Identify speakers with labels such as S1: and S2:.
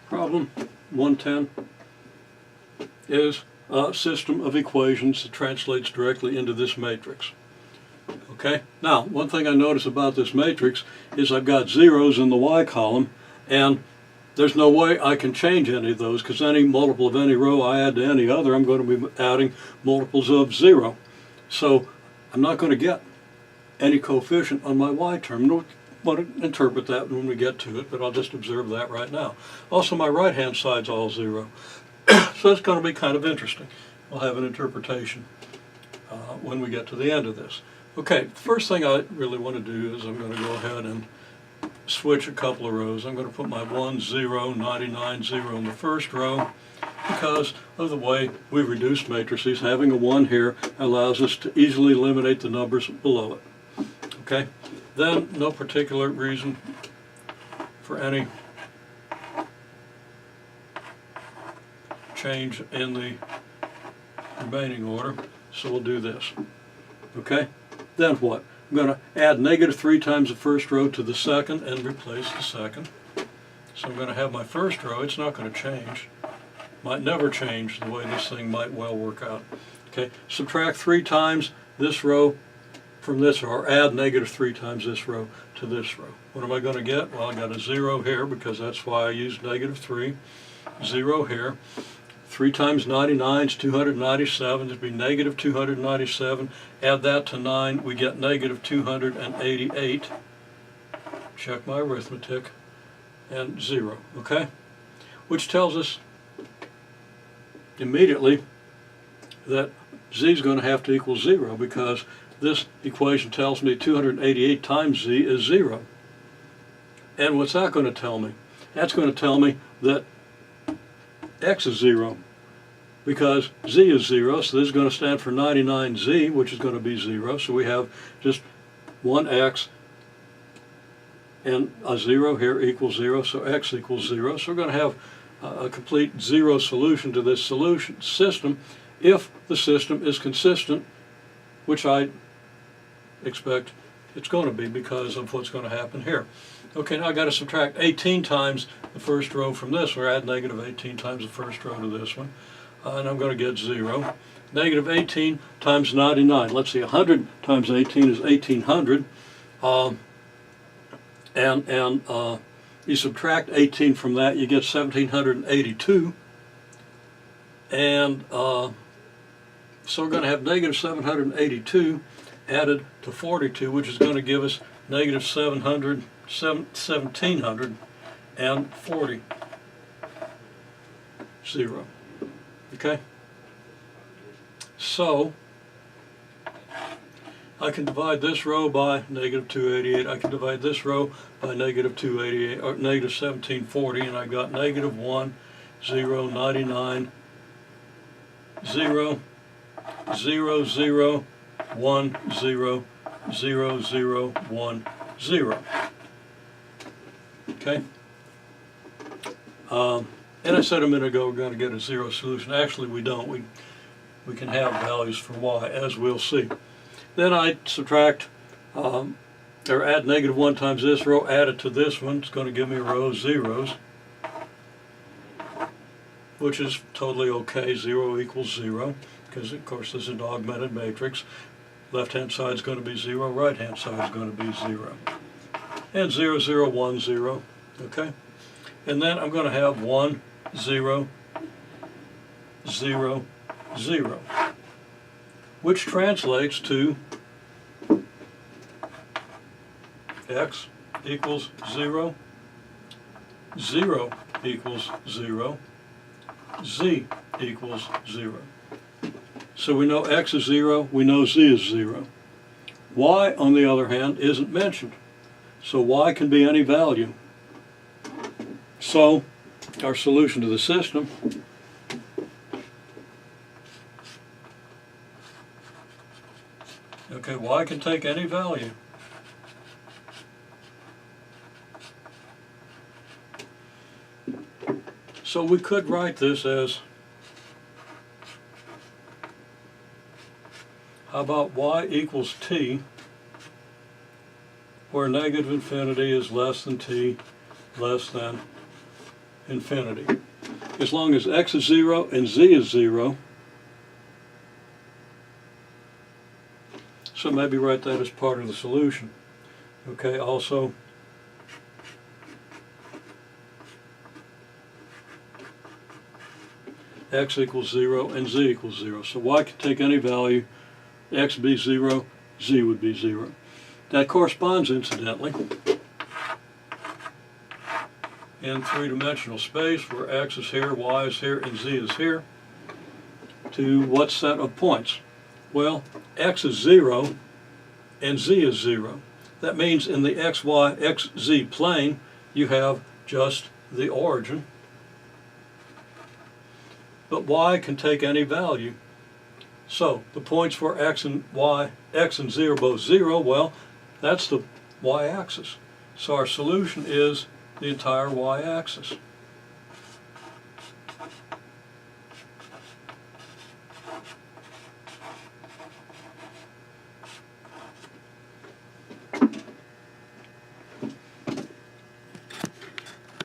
S1: Problem 110 is a system of equations that translates directly into this matrix. Okay, now one thing I notice about this matrix is I've got zeros in the y column, and there's no way I can change any of those, because any multiple of any row I add to any other, I'm going to be adding multiples of 0. So I'm not going to get any coefficient on my y term. I want to interpret that when we get to it, but I'll just observe that right now. Also, my right hand side's all 0. So it's going to be kind of interesting. We'll have an interpretation when we get to the end of this. Okay, the first thing I really want to do is I'm going to go ahead and switch a couple of rows. I'm going to put my 1, 0, 99, 0 in the first row because of the way we reduce matrices. Having a 1 here allows us to easily eliminate the numbers below it. Okay, then no particular reason for any change in the remaining order, so we'll do this. Okay, then what? I'm going to add -3 times the first row to the second and replace the second. So I'm going to have my first row. It's not going to change. Might never change the way this thing might well work out. Okay, subtract 3 times this row from this row, or add -3 times this row to this row. What am I going to get? Well, I got a 0 here because that's why I used -3. 0 here. 3 times 99 is 297. It'd be -297. Add that to 9, we get -288. Check my arithmetic. And 0, okay? Which tells us immediately that z is going to have to equal 0, because this equation tells me 288 times z is 0. And what's that going to tell me? That's going to tell me that x is 0, because z is 0, so this is going to stand for 99z, which is going to be 0. So we have just 1x and a 0 here equals 0, so x equals 0. So we're going to have a complete 0 solution to this solution system if the system is consistent, which I expect it's going to be because of what's going to happen here. Okay, now I've got to subtract 18 times the first row from this, or add -18 times the first row to this one, and I'm going to get 0. -18 times 99. Let's see, 100 times 18 is 1800, and you subtract 18 from that, you get 1782, and so we're going to have -782 added to 42, which is going to give us -1740. 0. Okay? So I can divide this row by -288. I can divide this row by -288 or -1740, and I've got -1, 0, 99, 0, 0, 0, 1, 0, 0, 0, 1, 0. Okay? And I said a minute ago we're going to get a 0 solution. Actually, we don't. We can have values for y, as we'll see. Then I subtract, or add -1 times this row, add it to this one. It's going to give me a row of zeros, which is totally okay. 0 equals 0, because of course this is an augmented matrix. Left-hand side is going to be 0, right-hand side is going to be 0. And 0, 0, 1, 0. Okay? And then I'm going to have 1, 0, 0, 0, which translates to x equals 0, 0 equals 0, z equals 0. So we know x is 0, we know z is 0. Y, on the other hand, isn't mentioned. So y can be any value. So our solution to the system okay, y can take any value. So we could write this as, how about y equals t, where negative infinity is less than t, less than infinity. As long as x is 0 and z is 0, so maybe write that as part of the solution. Okay, also x equals 0 and z equals 0. So y can take any value, x be 0, z would be 0. That corresponds, incidentally, in three-dimensional space where x is here, y is here, and z is here, to what set of points? Well, x is 0 and z is 0. That means in the xy, xz plane, you have just the origin. But y can take any value. So the points for x and y, x and z are both 0, well, that's the y-axis. So our solution is the entire y-axis.